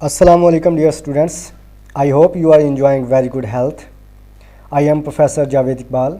Assalamu alaikum dear students. I hope you are enjoying very good health. I am Professor Javed Iqbal.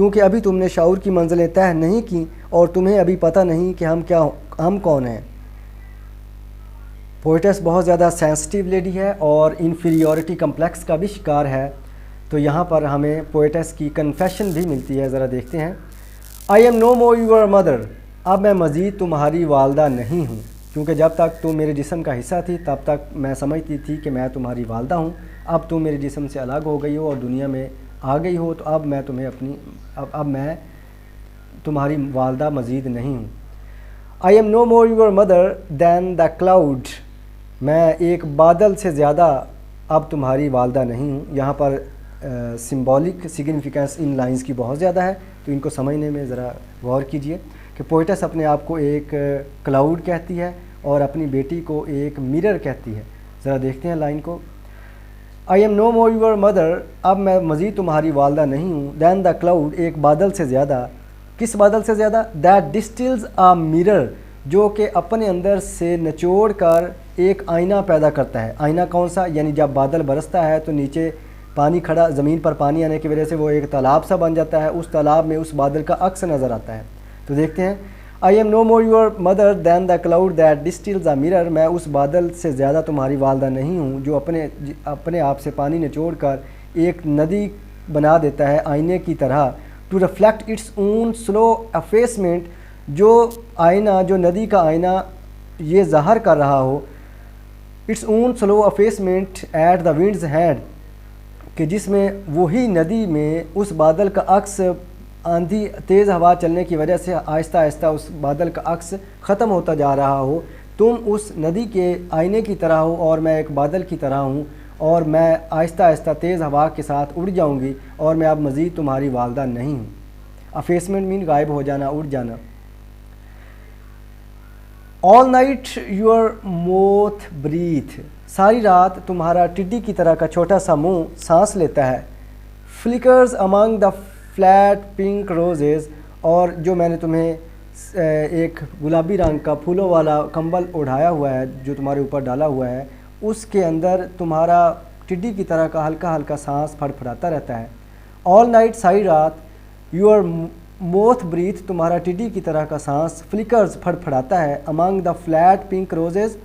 کیونکہ ابھی تم نے شعور کی منزلیں طے نہیں کی اور تمہیں ابھی پتہ نہیں کہ ہم کون ہیں۔ پوئٹس بہت زیادہ سینسٹیو لیڈی ہے اور انفیریورٹی کمپلیکس کا بھی شکار ہے، تو یہاں پر ہمیں پوئٹس کی کنفیشن بھی ملتی ہے، ذرا دیکھتے ہیں۔ I am no more your mother, اب میں مزید تمہاری والدہ نہیں ہوں، کیونکہ جب تک تم میرے جسم کا حصہ تھی تب تک میں سمجھتی تھی کہ میں تمہاری والدہ ہوں، اب تم میرے جسم سے الگ ہو گئی ہو اور دنیا میں آ گئی ہو، تو اب میں تمہاری والدہ مزید نہیں ہوں۔ I am no more your mother than the cloud, میں ایک بادل سے زیادہ اب تمہاری والدہ نہیں ہوں۔ یہاں پر سمبولک سگنیفیکینس ان لائنز کی بہت زیادہ ہے، تو ان کو سمجھنے میں ذرا غور کیجئے کہ پوئٹس اپنے آپ کو ایک کلاؤڈ کہتی ہے اور اپنی بیٹی کو ایک مرر کہتی ہے۔ ذرا دیکھتے ہیں لائن کو۔ I am no more your mother, اب میں مزید تمہاری والدہ نہیں ہوں، دین دا کلاؤڈ، ایک بادل سے زیادہ۔ کس بادل سے زیادہ؟ دیٹ ڈسٹلز آ مرر، جو کہ اپنے اندر سے نچوڑ کر ایک آئینہ پیدا کرتا ہے۔ آئینہ کون سا؟ یعنی جب بادل برستا ہے تو نیچے پانی کھڑا، زمین پر پانی آنے کی وجہ سے وہ ایک تالاب سا بن جاتا ہے، اس تالاب میں اس بادل کا عکس نظر آتا ہے۔ تو دیکھتے ہیں، I am no more your mother than the cloud that distils a mirror, میں اس بادل سے زیادہ تمہاری والدہ نہیں ہوں جو اپنے آپ سے پانی نچوڑ کر ایک ندی بنا دیتا ہے آئینے کی طرح، to reflect it's own slow افیسمنٹ، جو آئینہ، جو ندی کا آئینہ یہ ظاہر کر رہا ہو، its own slow effacement at the wind's hand, کہ جس میں وہی ندی میں اس بادل کا عکس آندھی تیز ہوا چلنے کی وجہ سے آہستہ آہستہ اس بادل کا عکس ختم ہوتا جا رہا ہو، تم اس ندی کے آئینے کی طرح ہو اور میں ایک بادل کی طرح ہوں، اور میں آہستہ آہستہ تیز ہوا کے ساتھ اڑ جاؤں گی اور میں اب مزید تمہاری والدہ نہیں ہوں۔ افیسمنٹ مین غائب ہو جانا، اڑ جانا۔ آل نائٹ یور موتھ بریتھ، ساری رات تمہارا ٹڈی کی طرح کا چھوٹا سا منہ سانس لیتا ہے۔ Flickers among the flat pink roses, اور جو میں نے تمہیں ایک گلابی رنگ کا پھولوں والا کمبل اڑھایا ہوا ہے جو تمہارے اوپر ڈالا ہوا ہے، اس کے اندر تمہارا ٹڈی کی طرح کا ہلکا ہلکا سانس پھڑ پھڑاتا رہتا ہے۔ آل نائٹ، ساری رات، یور موتھ بریتھ، تمہارا ٹڈی کی طرح کا سانس، فلکرز پھڑ پھڑاتا ہے، among the flat pink roses,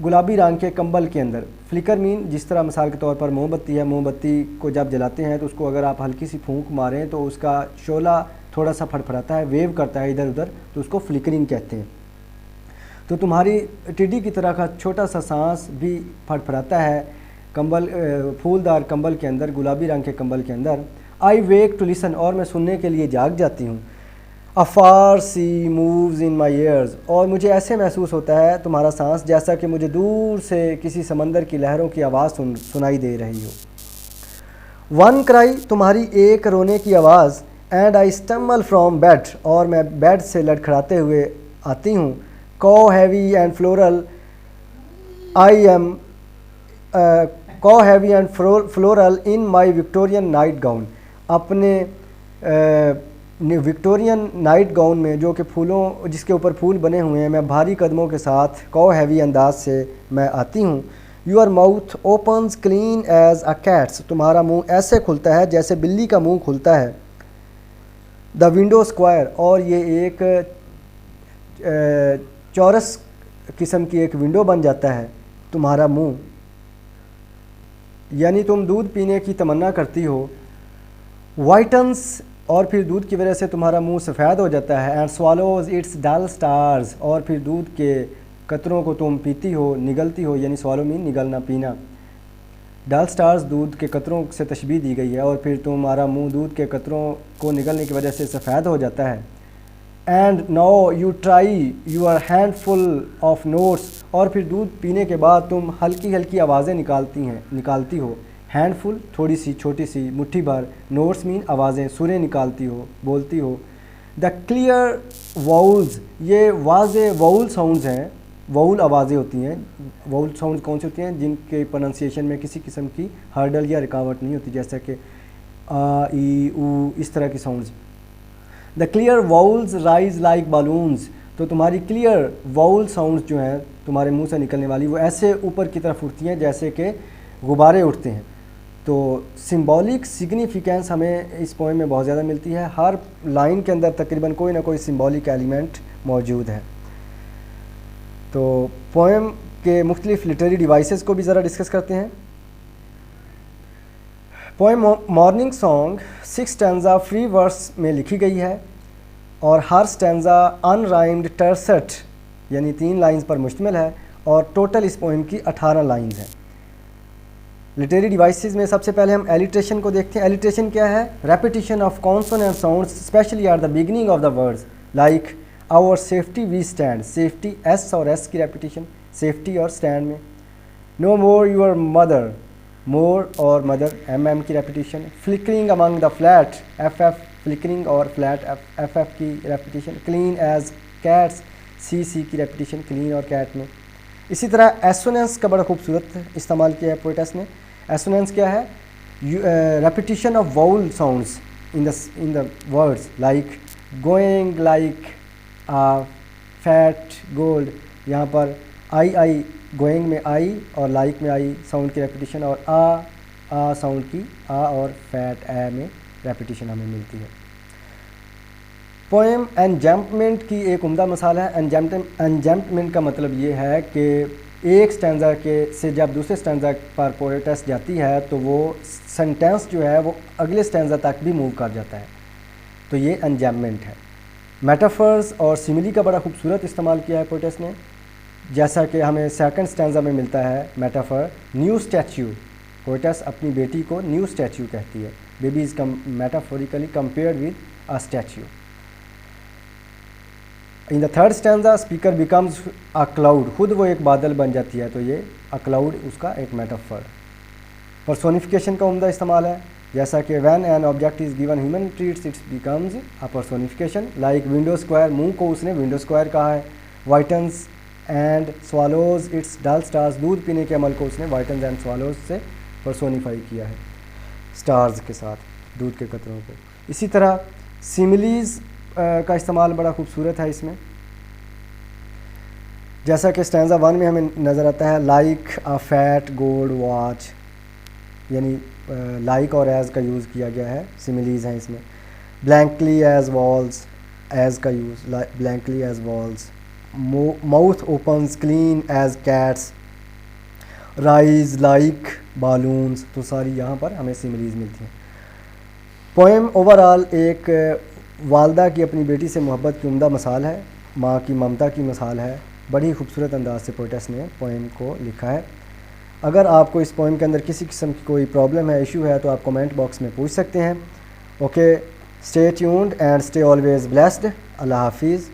گلابی رنگ کے کمبل کے اندر۔ فلکر مین جس طرح مثال کے طور پر موم بتی ہے، موم بتی کو جب جلاتے ہیں تو اس کو اگر آپ ہلکی سی پھونک ماریں تو اس کا شعلہ تھوڑا سا پھڑ پھڑاتا ہے، ویو کرتا ہے ادھر ادھر، تو اس کو فلکرنگ کہتے ہیں۔ تو تمہاری ٹڈی کی طرح کا چھوٹا سا سانس بھی پھڑ پھڑاتا ہے کمبل، پھولدار کمبل کے اندر، گلابی رنگ کے کمبل کے اندر۔ آئی ویک ٹو لسن، اور میں سننے کے لیے جاگ جاتی ہوں۔ A far sea moves in my ears، اور مجھے ایسے محسوس ہوتا ہے تمہارا سانس جیسا کہ مجھے دور سے کسی سمندر کی لہروں کی آواز سنائی دے رہی ہو۔ One cry، تمہاری ایک رونے کی آواز، and I stumble from bed، اور میں بیڈ سے لڑکھڑاتے ہوئے آتی ہوں۔ Cow heavy and floral، I am cow heavy and floral in my Victorian night gown، اپنے وکٹورین نائٹ گاؤن میں جو کہ پھولوں، جس کے اوپر پھول بنے ہوئے ہیں، میں بھاری قدموں کے ساتھ کو ہیوی انداز سے میں آتی ہوں۔ Your mouth opens clean as a cat's, تمہارا منہ ایسے کھلتا ہے جیسے بلی کا منہ کھلتا ہے۔ دا ونڈو اسکوائر، اور یہ ایک چورس قسم کی ایک ونڈو بن جاتا ہے تمہارا منہ، یعنی تم دودھ پینے کی تمنا کرتی ہو۔ وائٹنس، اور پھر دودھ کی وجہ سے تمہارا منہ سفید ہو جاتا ہے۔ And swallows its Dal stars, اور پھر دودھ کے قطروں کو تم پیتی ہو، نگلتی ہو، یعنی سوالو مین نگلنا، پینا۔ ڈل سٹارز دودھ کے قطروں سے تشبیہ دی گئی ہے، اور پھر تمہارا منہ دودھ کے قطروں کو نگلنے کی وجہ سے سفید ہو جاتا ہے۔ And now you try your handful of notes, اور پھر دودھ پینے کے بعد تم ہلکی ہلکی آوازیں نکالتی ہو۔ ہینڈ فل تھوڑی سی، چھوٹی سی، مٹھی بھر، نوٹس مین آوازیں، سریں نکالتی ہو، بولتی ہو۔ دا کلیئر واؤلز، یہ واضح واؤل ساؤنڈز ہیں، واؤل آوازیں ہوتی ہیں۔ واؤل ساؤنڈز کون سی ہوتی ہیں؟ جن کے پروننسیشن میں کسی قسم کی ہرڈل یا رکاوٹ نہیں ہوتی، جیسا کہ آ، ای، او، اس طرح کی sounds. The clear vowels rise like balloons, تو تمہاری کلیئر واؤل ساؤنڈز جو ہیں تمہارے منہ سے نکلنے والی، وہ ایسے اوپر کی طرف اٹھتی ہیں جیسے کہ غبارے اٹھتے ہیں۔ تو سمبولک سگنیفیکینس ہمیں اس پوئم میں بہت زیادہ ملتی ہے. ہر لائن کے اندر تقریباً کوئی نہ کوئی سمبولک ایلیمنٹ موجود ہے. تو پوئم کے مختلف لٹریری ڈیوائسز کو بھی ذرا ڈسکس کرتے ہیں. Poem Morning Song 6 stanza free verse میں لکھی گئی ہے اور ہر اسٹینزا ان رائمڈ ٹرسٹ یعنی 3 لائنز پر مشتمل ہے اور ٹوٹل اس پوئم کی 18 لائنز ہیں. لٹریری ڈیوائسز میں سب سے پہلے ہم ایلیٹریشن کو دیکھتے ہیں. ایلیٹریشن کیا ہے؟ Repetition of consonant sounds especially at the beginning of the words like our safety we stand. Safety S اور ایس کی ریپیٹیشن سیفٹی اور اسٹینڈ میں. No more your mother more اور مدر ایم ایم کی repetition. Flickering among the flat F F flickering اور flat F F کی repetition. Clean as cats C C کی repetition clean اور Kate میں. اسی طرح ایسوننس کا بڑا خوبصورت استعمال کیا ہے پوئٹس نے. ایسوننس کیا ہے؟ Repetition of vowel sounds in the words like going like fat gold. یہاں پر آئی گوئنگ میں آئی اور لائک میں آئی ساؤنڈ کی ریپیٹیشن اور آ ساؤنڈ کی آ اور فیٹ اے میں ریپیٹیشن ہمیں ملتی ہے. پوئم انجمپمنٹ کی ایک عمدہ مثال ہے. انجمپمنٹ کا مطلب یہ ہے کہ ایک سٹینزا سے جب دوسرے سٹینزا پر پوئٹس جاتی ہے تو وہ سینٹینس جو ہے وہ اگلے سٹینزا تک بھی موو کر جاتا ہے. تو یہ انجمپمنٹ ہے. میٹافرز اور سیملی کا بڑا خوبصورت استعمال کیا ہے پوئٹس نے. جیسا کہ ہمیں سیکنڈ سٹینزا میں ملتا ہے میٹافر نیو اسٹیچو. پوئٹس اپنی بیٹی کو نیو اسٹیچو کہتی ہے. Baby is metaphorically compared with a statue. In the third stanza speaker becomes a cloud. خود وہ ایک بادل بن جاتی ہے تو یہ اے کلاؤڈ اس کا ایک میٹافر. پرسونیفیکیشن کا عمدہ استعمال ہے. جیسا کہ when an object is given human traits its becomes a personification like window square. منہ کو اس نے ونڈو اسکوائر کہا ہے. Whitens and swallows its dull stars. دودھ پینے کے عمل کو اس نے وائٹنز اینڈ سوالوز سے پرسونیفائی کیا ہے اسٹارز کے ساتھ دودھ کے قطروں کو. اسی طرح سیملیز کا استعمال بڑا خوبصورت ہے اس میں. جیسا کہ اسٹینزا 1 میں ہمیں نظر آتا ہے like a fat gold watch یعنی لائک اور ایز کا یوز کیا گیا ہے. سیملیز ہیں اس میں. بلینکلی ایز والز ایز کا use blankly as walls. Mouth opens clean as cats. Rise like balloons. تو ساری یہاں پر ہمیں سیملیز ملتی ہیں. پوئم اوور آل ایک والدہ کی اپنی بیٹی سے محبت کی عمدہ مثال ہے. ماں کی ممتا کی مثال ہے. بڑی خوبصورت انداز سے پوئٹس نے پوئم کو لکھا ہے. اگر آپ کو اس پوئم کے اندر کسی قسم کی کوئی پرابلم ہے ایشو ہے تو آپ کومنٹ باکس میں پوچھ سکتے ہیں. Okay stay tuned and stay always blessed. اللہ حافظ.